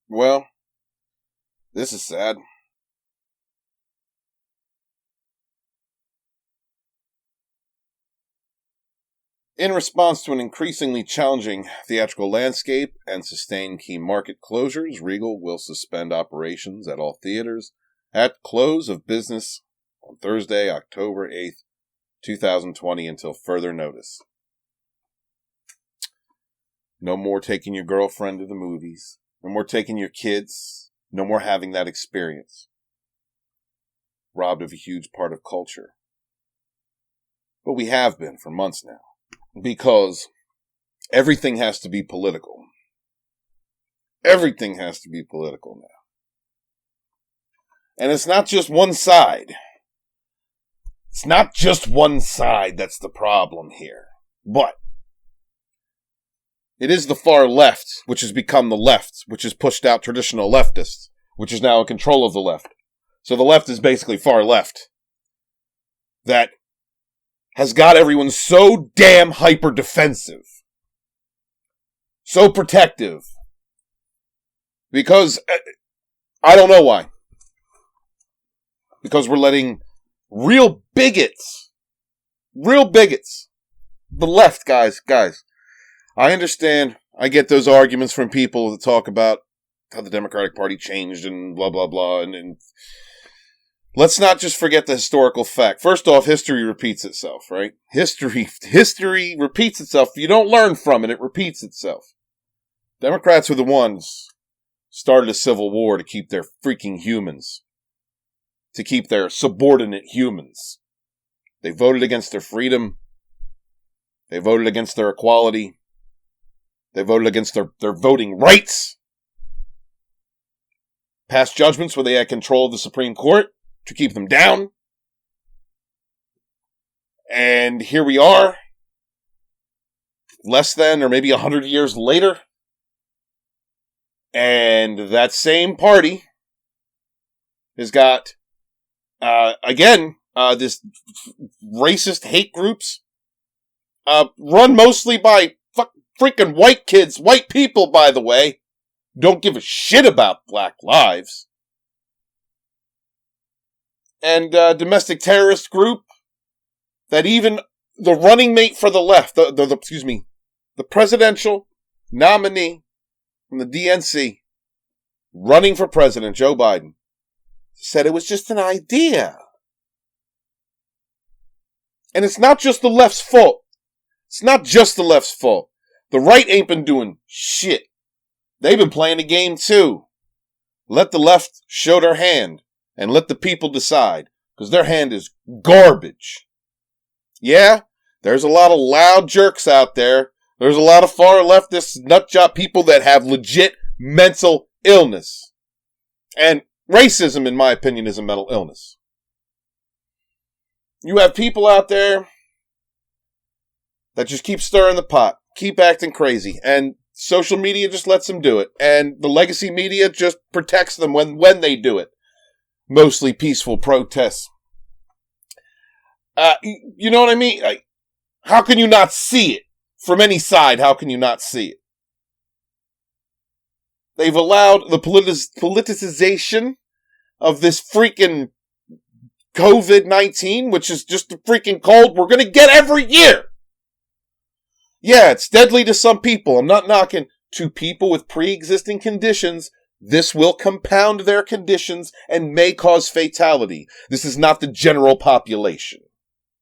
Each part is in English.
Well, this is sad. In response to an increasingly challenging theatrical landscape and sustained key market closures, Regal will suspend operations at all theaters at close of business on Thursday, October 8th, 2020 until further notice. No more taking your girlfriend to the movies. No more taking your kids. No more having that experience. Robbed of a huge part of culture. But we have been for months now. Because everything has to be political. Everything has to be political now. And it's not just one side. It's not just one side that's the problem here. But it is the far left, which has become the left, which has pushed out traditional leftists, which is now in control of the left. So the left is basically far left. That has got everyone so damn hyper defensive. So protective. Because, I don't know why. Because we're letting real bigots, the left, guys, I understand, I get those arguments from people that talk about how the Democratic Party changed and blah, blah, blah, and let's not just forget the historical fact. First off, history repeats itself, right? History repeats itself. If you don't learn from it, it repeats itself. Democrats were the ones started a civil war to keep their freaking humans. To keep their subordinate humans. They voted against their freedom. They voted against their equality. They voted against their voting rights. Passed judgments where they had control of the Supreme Court to keep them down. And here we are, less than or maybe 100 years later. And that same party has got, this racist hate groups, run mostly by freaking white kids, white people, by the way, don't give a shit about black lives. And domestic terrorist group that even the running mate for the left, the presidential nominee from the DNC running for president, Joe Biden, said it was just an idea. And it's not just the left's fault. It's not just the left's fault. The right ain't been doing shit. They've been playing a game too. Let the left show their hand. And let the people decide, because their hand is garbage. Yeah, there's a lot of loud jerks out there. There's a lot of far leftist nutjob people that have legit mental illness. And racism, in my opinion, is a mental illness. You have people out there that just keep stirring the pot, keep acting crazy, and social media just lets them do it. And the legacy media just protects them when they do it. Mostly peaceful protests. You know what I mean? How can you not see it? From any side, how can you not see it? They've allowed the politicization of this freaking COVID-19, which is just a freaking cold we're going to get every year. Yeah, it's deadly to some people. I'm not knocking. To people with pre-existing conditions, this will compound their conditions and may cause fatality. This is not the general population.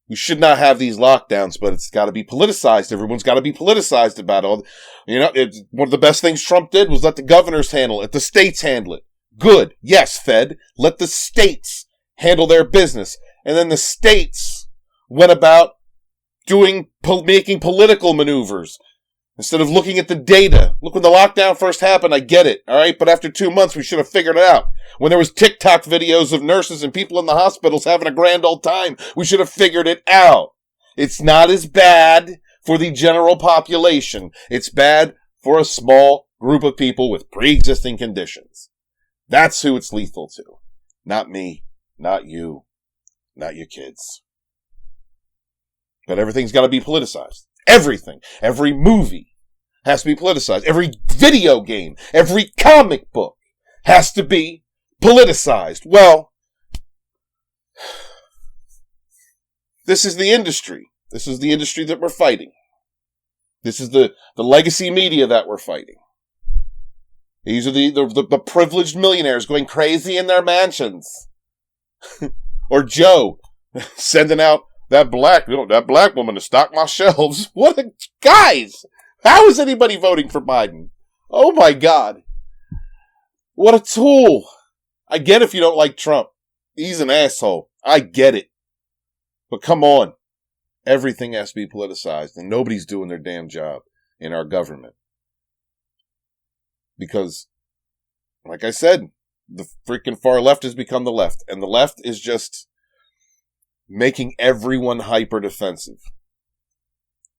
We should not have these lockdowns, but it's got to be politicized. Everyone's got to be politicized about it. One of the best things Trump did was let the governors handle it, the states handle it. Good. Yes, Fed. Let the states handle their business. And then the states went about making political maneuvers. Instead of looking at the data. Look, when the lockdown first happened, I get it, alright? But after 2 months, we should have figured it out. When there was TikTok videos of nurses and people in the hospitals having a grand old time, we should have figured it out. It's not as bad for the general population. It's bad for a small group of people with pre-existing conditions. That's who it's lethal to. Not me, not you, not your kids. But everything's got to be politicized. Everything. Every movie has to be politicized. Every video game. Every comic book. has to be politicized. Well, this is the industry. This is the industry that we're fighting. This is the legacy media that we're fighting. These are the privileged millionaires going crazy in their mansions. Or Joe sending out that black woman to stock my shelves. Guys, how is anybody voting for Biden? Oh my God. What a tool. I get if you don't like Trump. He's an asshole. I get it. But come on. Everything has to be politicized, and nobody's doing their damn job in our government. Because, like I said, the freaking far left has become the left, and the left is just making everyone hyper defensive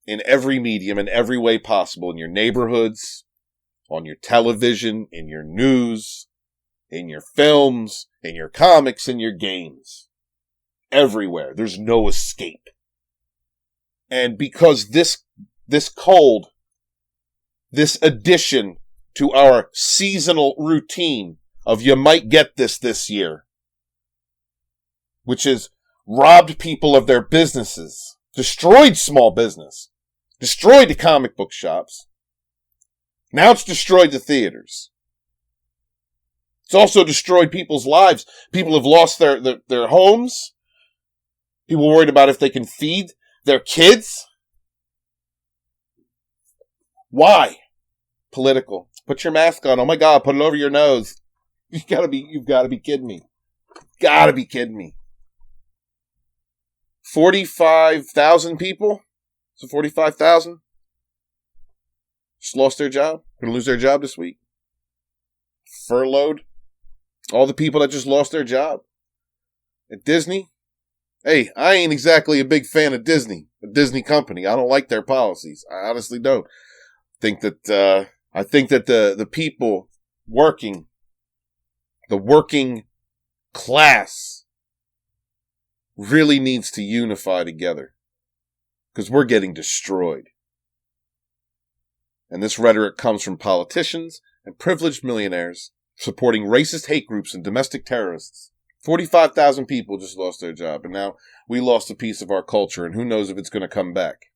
in every medium, in every way possible, in your neighborhoods, on your television, in your news, in your films, in your comics, in your games. Everywhere. There's no escape. And because this cold, this addition to our seasonal routine of you might get this year, which has robbed people of their businesses, destroyed small business, destroyed the comic book shops. Now it's destroyed the theaters. It's also destroyed people's lives. People have lost their homes. People worried about if they can feed their kids. Why? Political. Put your mask on. Oh my God, put it over your nose. You've got to be kidding me. Gotta be kidding me. 45,000 people? So 45,000? Just lost their job? Gonna lose their job this week? Furloughed? All the people that just lost their job? At Disney? Hey, I ain't exactly a big fan of Disney, a Disney company. I don't like their policies. I honestly don't. I think that the people working, the working class, really needs to unify together, because we're getting destroyed. And this rhetoric comes from politicians and privileged millionaires supporting racist hate groups and domestic terrorists. 45,000 people just lost their job, and now we lost a piece of our culture, and who knows if it's going to come back.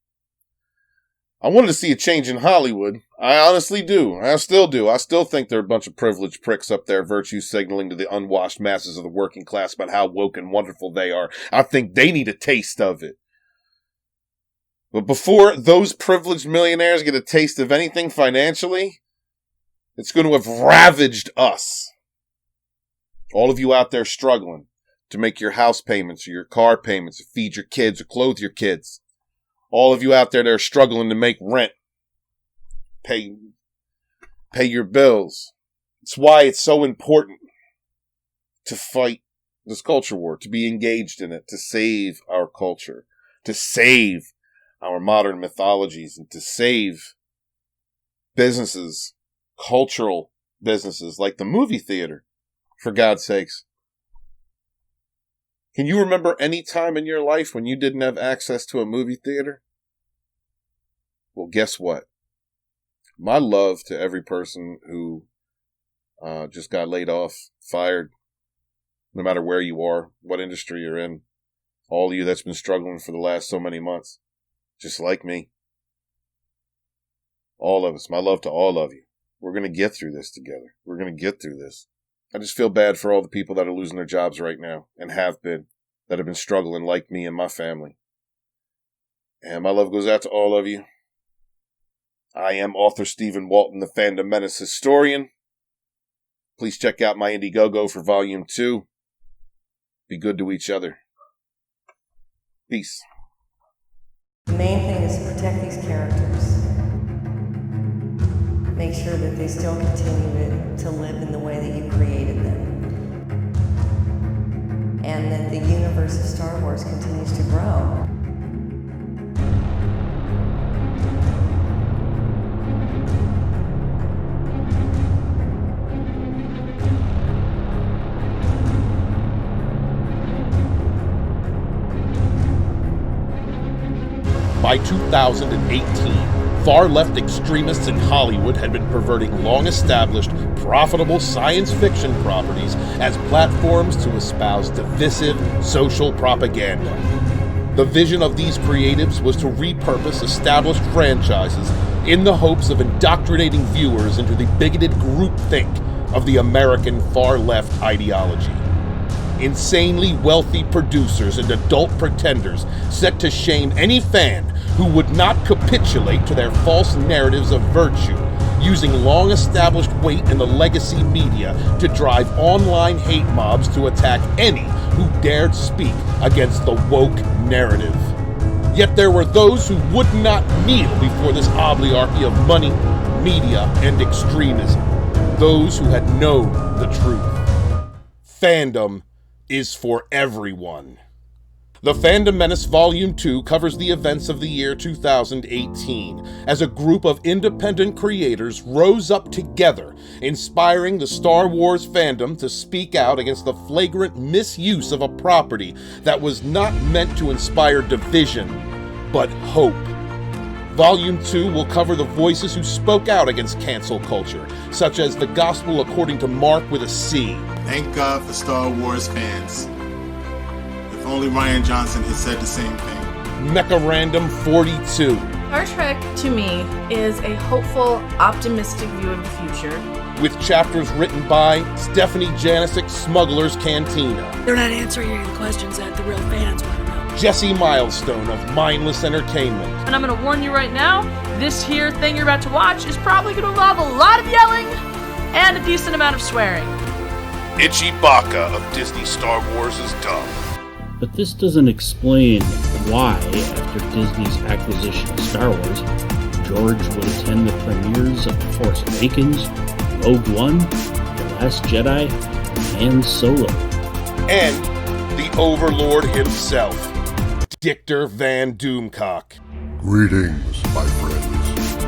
I wanted to see a change in Hollywood. I honestly do. I still do. I still think they're a bunch of privileged pricks up there, virtue signaling to the unwashed masses of the working class about how woke and wonderful they are. I think they need a taste of it. But before those privileged millionaires get a taste of anything financially, it's going to have ravaged us. All of you out there struggling to make your house payments or your car payments, or feed your kids or clothe your kids. All of you out there that are struggling to make rent, pay your bills. It's why it's so important to fight this culture war, to be engaged in it, to save our culture, to save our modern mythologies, and to save businesses, cultural businesses like the movie theater. For God's sakes. Can you remember any time in your life when you didn't have access to a movie theater? Well, guess what? My love to every person who just got laid off, fired, no matter where you are, what industry you're in, all of you that's been struggling for the last so many months, just like me. All of us, my love to all of you. We're going to get through this together. We're going to get through this. I just feel bad for all the people that are losing their jobs right now, and have been, that have been struggling like me and my family. And my love goes out to all of you. I am author Stephen Walton, the Fandom Menace historian. Please check out my Indiegogo for Volume 2. Be good to each other. Peace. The main thing is to protect these characters. Make sure that they still continue to live in the way that you created them. And that the universe of Star Wars continues to grow. By 2018, far-left extremists in Hollywood had been perverting long-established, profitable science fiction properties as platforms to espouse divisive social propaganda. The vision of these creatives was to repurpose established franchises in the hopes of indoctrinating viewers into the bigoted groupthink of the American far-left ideology. Insanely wealthy producers and adult pretenders set to shame any fan who would not capitulate to their false narratives of virtue, using long-established weight in the legacy media to drive online hate mobs to attack any who dared speak against the woke narrative. Yet there were those who would not kneel before this oligarchy of money, media, and extremism. Those who had known the truth. Fandom is for everyone. The Fandom Menace Volume 2 covers the events of the year 2018 as a group of independent creators rose up together, inspiring the Star Wars fandom to speak out against the flagrant misuse of a property that was not meant to inspire division, but hope. Volume 2 will cover the voices who spoke out against cancel culture, such as the Gospel According to Mark with a C. Thank God for Star Wars fans. If only Rian Johnson had said the same thing. Mecha Random 42. Star Trek, to me, is a hopeful, optimistic view of the future. With chapters written by Stephanie Janicek, Smuggler's Cantina. They're not answering any questions that the real fans want to know. Jesse Milestone of Mindless Entertainment. And I'm going to warn you right now, this here thing you're about to watch is probably going to involve a lot of yelling and a decent amount of swearing. Itchy Baka of Disney Star Wars is dumb. But this doesn't explain why, after Disney's acquisition of Star Wars, George would attend the premieres of The Force Awakens, Rogue One, The Last Jedi, and Han Solo. And the Overlord himself, Dictor Van Doomcock. Greetings, my friends.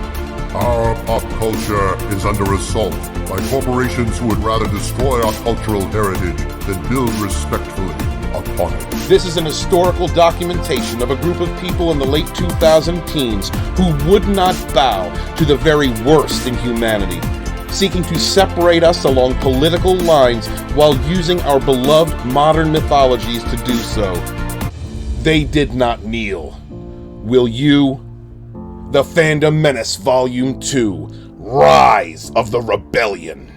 Our pop culture is under assault by corporations who would rather destroy our cultural heritage than build respectfully upon it. This is an historical documentation of a group of people in the late 2000 teens who would not bow to the very worst in humanity, seeking to separate us along political lines while using our beloved modern mythologies to do so. They did not kneel. Will you? The Fandom Menace Volume 2, Rise of the Rebellion.